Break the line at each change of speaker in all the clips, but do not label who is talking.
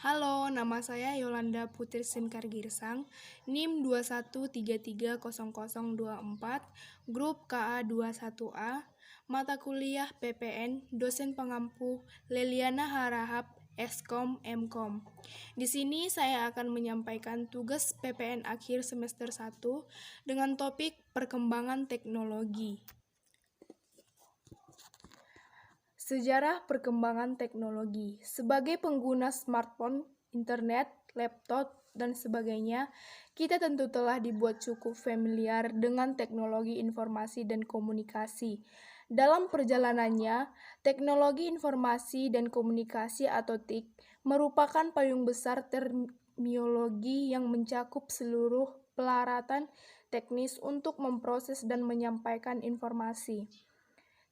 Halo, nama saya Yolanda Putri Sinkar Girsang, NIM 21330024, grup KA21A, mata kuliah PPN, dosen pengampu Leliana Harahap, Eskom, Mkom. Di sini saya akan menyampaikan tugas PPN akhir semester 1 dengan topik perkembangan teknologi. Sejarah perkembangan teknologi. Sebagai pengguna smartphone, internet, laptop, dan sebagainya, kita tentu telah dibuat cukup familiar dengan teknologi informasi dan komunikasi. Dalam perjalanannya, teknologi informasi dan komunikasi atau TIK merupakan payung besar terminologi yang mencakup seluruh pelaratan teknis untuk memproses dan menyampaikan informasi.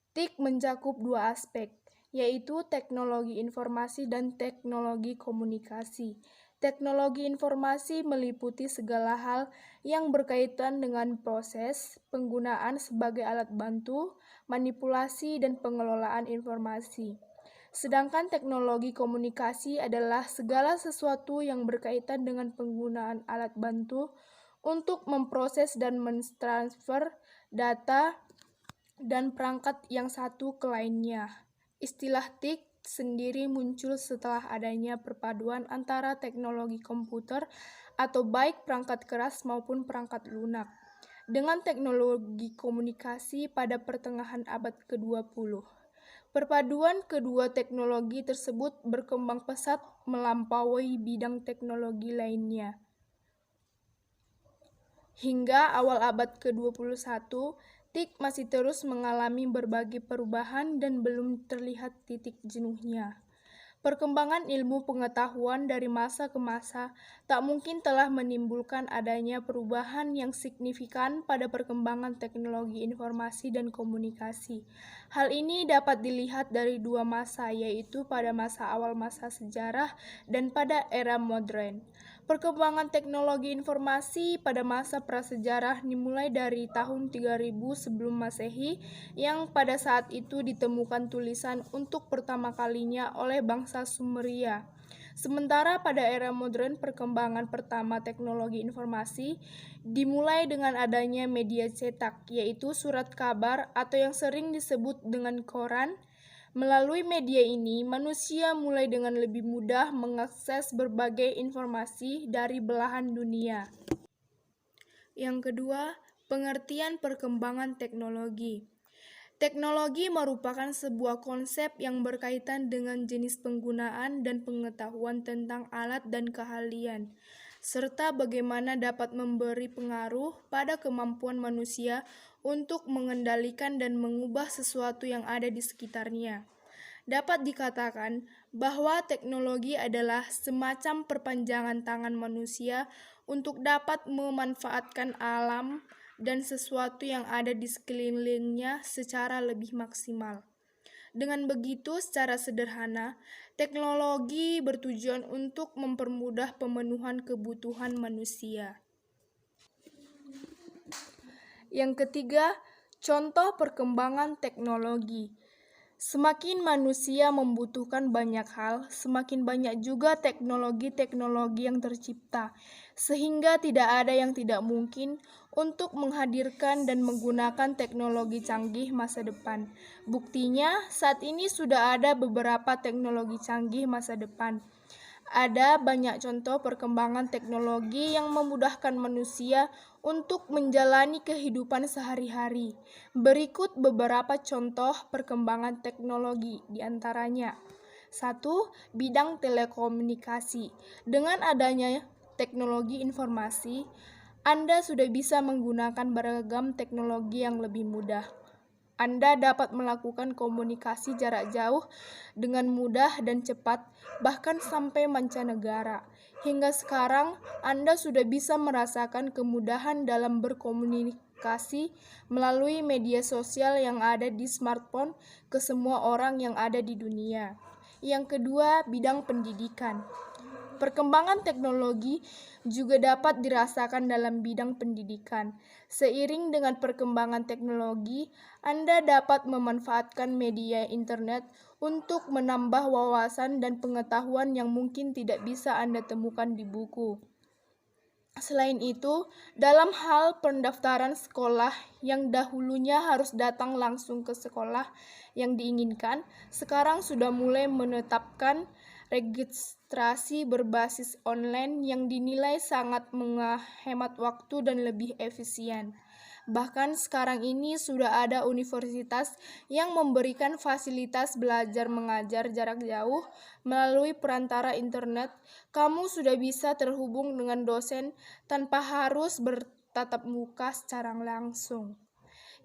TIK mencakup dua aspek, yaitu teknologi informasi dan teknologi komunikasi. Teknologi informasi meliputi segala hal yang berkaitan dengan proses, penggunaan sebagai alat bantu, manipulasi, dan pengelolaan informasi. Sedangkan teknologi komunikasi adalah segala sesuatu yang berkaitan dengan penggunaan alat bantu untuk memproses dan mentransfer data dan perangkat yang satu ke lainnya. Istilah TIK sendiri muncul setelah adanya perpaduan antara teknologi komputer atau baik perangkat keras maupun perangkat lunak dengan teknologi komunikasi pada pertengahan abad ke-20. Perpaduan kedua teknologi tersebut berkembang pesat melampaui bidang teknologi lainnya. Hingga awal abad ke-21, TIK masih terus mengalami berbagai perubahan dan belum terlihat titik jenuhnya. Perkembangan ilmu pengetahuan dari masa ke masa tak mungkin telah menimbulkan adanya perubahan yang signifikan pada perkembangan teknologi informasi dan komunikasi. Hal ini dapat dilihat dari dua masa, yaitu pada masa awal masa sejarah dan pada era modern. Perkembangan teknologi informasi pada masa prasejarah dimulai dari tahun 3000 sebelum Masehi yang pada saat itu ditemukan tulisan untuk pertama kalinya oleh bangsa Sumeria. Sementara pada era modern perkembangan pertama teknologi informasi dimulai dengan adanya media cetak, yaitu surat kabar atau yang sering disebut dengan koran. Melalui media ini, manusia mulai dengan lebih mudah mengakses berbagai informasi dari belahan dunia. Yang kedua, pengertian perkembangan teknologi. Teknologi merupakan sebuah konsep yang berkaitan dengan jenis penggunaan dan pengetahuan tentang alat dan keahlian, serta bagaimana dapat memberi pengaruh pada kemampuan manusia untuk mengendalikan dan mengubah sesuatu yang ada di sekitarnya. Dapat dikatakan bahwa teknologi adalah semacam perpanjangan tangan manusia untuk dapat memanfaatkan alam dan sesuatu yang ada di sekelilingnya secara lebih maksimal. Dengan begitu, secara sederhana, teknologi bertujuan untuk mempermudah pemenuhan kebutuhan manusia. Yang ketiga, contoh perkembangan teknologi. Semakin manusia membutuhkan banyak hal, semakin banyak juga teknologi-teknologi yang tercipta, sehingga tidak ada yang tidak mungkin untuk menghadirkan dan menggunakan teknologi canggih masa depan. Buktinya, saat ini sudah ada beberapa teknologi canggih masa depan. Ada banyak contoh perkembangan teknologi yang memudahkan manusia untuk menjalani kehidupan sehari-hari. Berikut beberapa contoh perkembangan teknologi di antaranya. 1. Bidang telekomunikasi. Dengan adanya teknologi informasi, Anda sudah bisa menggunakan beragam teknologi yang lebih mudah. Anda dapat melakukan komunikasi jarak jauh dengan mudah dan cepat, bahkan sampai mancanegara. Hingga sekarang, Anda sudah bisa merasakan kemudahan dalam berkomunikasi melalui media sosial yang ada di smartphone ke semua orang yang ada di dunia. Yang kedua, bidang pendidikan. Perkembangan teknologi juga dapat dirasakan dalam bidang pendidikan. Seiring dengan perkembangan teknologi, Anda dapat memanfaatkan media internet untuk menambah wawasan dan pengetahuan yang mungkin tidak bisa Anda temukan di buku. Selain itu, dalam hal pendaftaran sekolah yang dahulunya harus datang langsung ke sekolah yang diinginkan, sekarang sudah mulai menetapkan registrasi berbasis online yang dinilai sangat menghemat waktu dan lebih efisien. Bahkan sekarang ini sudah ada universitas yang memberikan fasilitas belajar mengajar jarak jauh melalui perantara internet. Kamu sudah bisa terhubung dengan dosen tanpa harus bertatap muka secara langsung.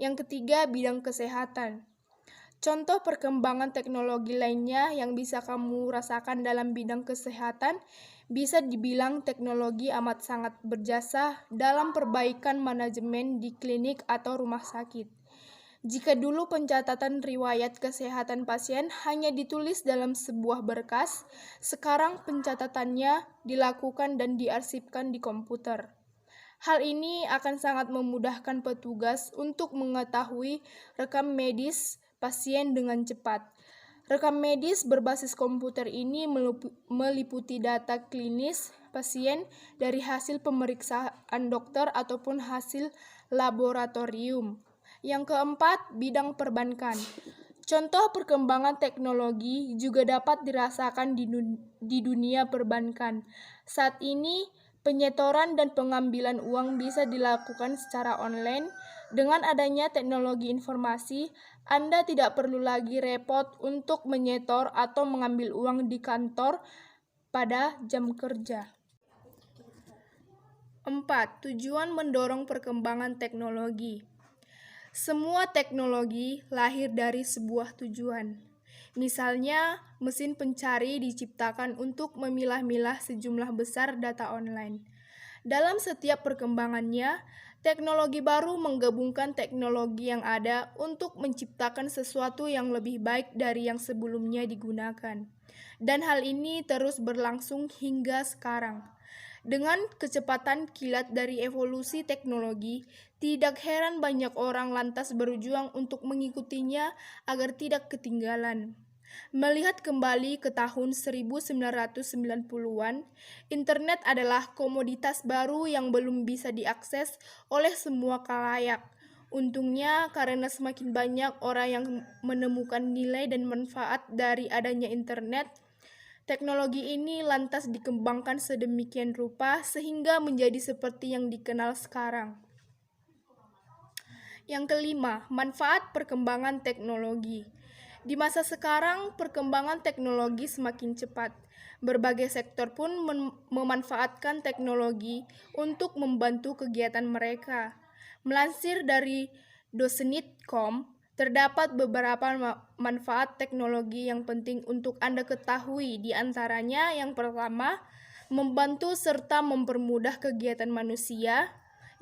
Yang ketiga, bidang kesehatan. Contoh perkembangan teknologi lainnya yang bisa kamu rasakan dalam bidang kesehatan bisa dibilang teknologi amat sangat berjasa dalam perbaikan manajemen di klinik atau rumah sakit. Jika dulu pencatatan riwayat kesehatan pasien hanya ditulis dalam sebuah berkas, sekarang pencatatannya dilakukan dan diarsipkan di komputer. Hal ini akan sangat memudahkan petugas untuk mengetahui rekam medis pasien dengan cepat. Rekam medis berbasis komputer ini meliputi data klinis pasien dari hasil pemeriksaan dokter ataupun hasil laboratorium. Yang keempat, bidang perbankan. Contoh perkembangan teknologi juga dapat dirasakan di dunia perbankan. Saat ini, penyetoran dan pengambilan uang bisa dilakukan secara online. Dengan adanya teknologi informasi, Anda tidak perlu lagi repot untuk menyetor atau mengambil uang di kantor pada jam kerja. 4. Tujuan mendorong perkembangan teknologi. Semua teknologi lahir dari sebuah tujuan. Misalnya, mesin pencari diciptakan untuk memilah-milah sejumlah besar data online. Dalam setiap perkembangannya, teknologi baru menggabungkan teknologi yang ada untuk menciptakan sesuatu yang lebih baik dari yang sebelumnya digunakan. Dan hal ini terus berlangsung hingga sekarang. Dengan kecepatan kilat dari evolusi teknologi, tidak heran banyak orang lantas berjuang untuk mengikutinya agar tidak ketinggalan. Melihat kembali ke tahun 1990-an, internet adalah komoditas baru yang belum bisa diakses oleh semua khalayak. Untungnya, karena semakin banyak orang yang menemukan nilai dan manfaat dari adanya internet, teknologi ini lantas dikembangkan sedemikian rupa sehingga menjadi seperti yang dikenal sekarang. Yang kelima, manfaat perkembangan teknologi. Di masa sekarang, perkembangan teknologi semakin cepat. Berbagai sektor pun memanfaatkan teknologi untuk membantu kegiatan mereka. Melansir dari dosenit.com, terdapat beberapa manfaat teknologi yang penting untuk Anda ketahui. Di antaranya, yang pertama, membantu serta mempermudah kegiatan manusia.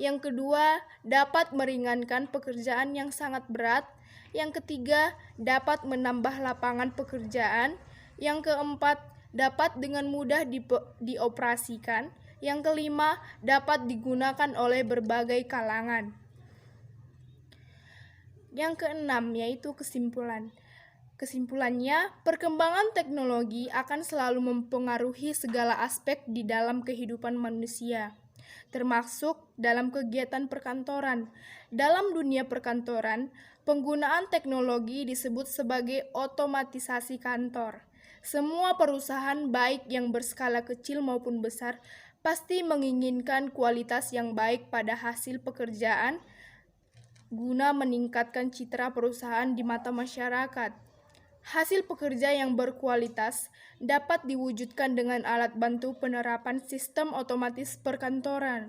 Yang kedua, dapat meringankan pekerjaan yang sangat berat. Yang ketiga, dapat menambah lapangan pekerjaan. Yang keempat, dapat dengan mudah dioperasikan. Yang kelima, dapat digunakan oleh berbagai kalangan. Yang keenam, yaitu kesimpulan. Kesimpulannya, perkembangan teknologi akan selalu mempengaruhi segala aspek di dalam kehidupan manusia, termasuk dalam kegiatan perkantoran. Dalam dunia perkantoran, penggunaan teknologi disebut sebagai otomatisasi kantor. Semua perusahaan, baik yang berskala kecil maupun besar, pasti menginginkan kualitas yang baik pada hasil pekerjaan guna meningkatkan citra perusahaan di mata masyarakat. Hasil pekerja yang berkualitas dapat diwujudkan dengan alat bantu penerapan sistem otomatis perkantoran.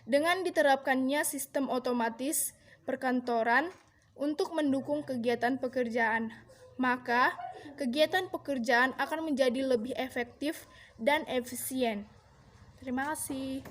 Dengan diterapkannya sistem otomatis perkantoran untuk mendukung kegiatan pekerjaan, maka kegiatan pekerjaan akan menjadi lebih efektif dan efisien. Terima kasih.